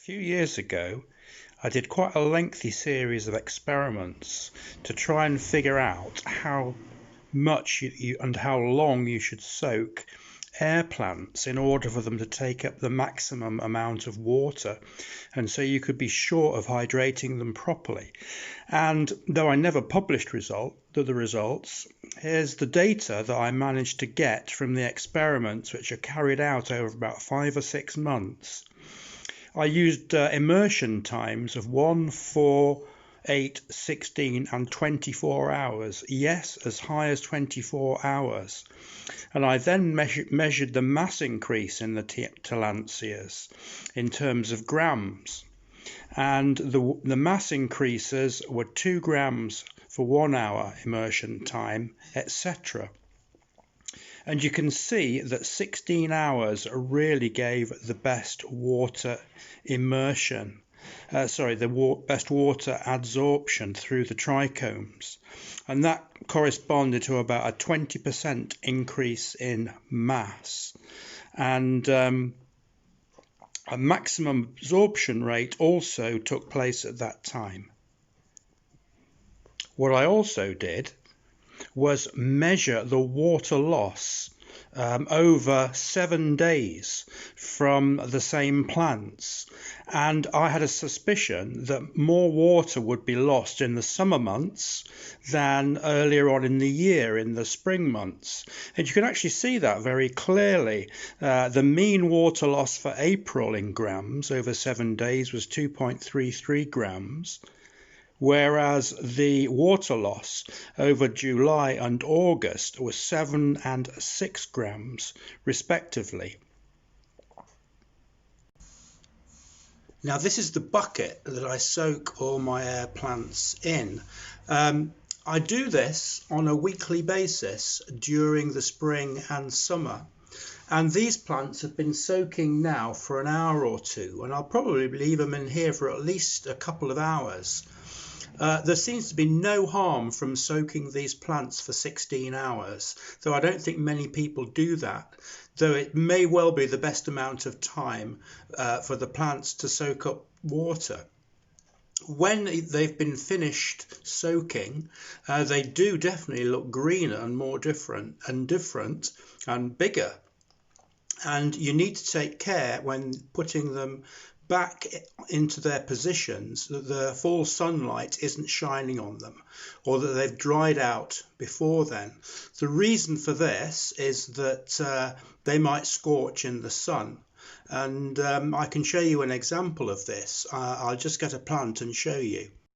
few years ago, I did quite a lengthy series of experiments to try and figure out how much and how long you should soak air plants in order for them to take up the maximum amount of water, and so you could be sure of hydrating them properly. And though I never published the results, here's the data that I managed to get from the experiments, which are carried out over about 5 or 6 months. I used immersion times of 1, 4, 8, 16 and 24 hours. Yes, as high as 24 hours. And I then measured the mass increase in the Tillandsias in terms of grams. And the mass increases were 2 grams for 1 hour immersion time, etc. And you can see that 16 hours really gave the best water immersion. Best water adsorption through the trichomes, and that corresponded to about a 20% increase in mass, and a maximum absorption rate also took place at that time. What I also did was measure the water loss over 7 days from the same plants, and I had a suspicion that more water would be lost in the summer months than earlier on in the year, in the spring months. And you can actually see that very clearly. The mean water loss for April in grams over 7 days was 2.33 grams. Whereas the water loss over July and August was 7 and 6 grams, respectively. Now, this is the bucket that I soak all my air plants in. I do this on a weekly basis during the spring and summer. And these plants have been soaking now for an hour or two, and I'll probably leave them in here for at least a couple of hours. There seems to be no harm from soaking these plants for 16 hours, though I don't think many people do that, though it may well be the best amount of time for the plants to soak up water. When they've been finished soaking, they do definitely look greener and more different and bigger. And you need to take care when putting them back into their positions that the full sunlight isn't shining on them, or that they've dried out before then. The reason for this is that they might scorch in the sun, and I can show you an example of this. I'll just get a plant and show you.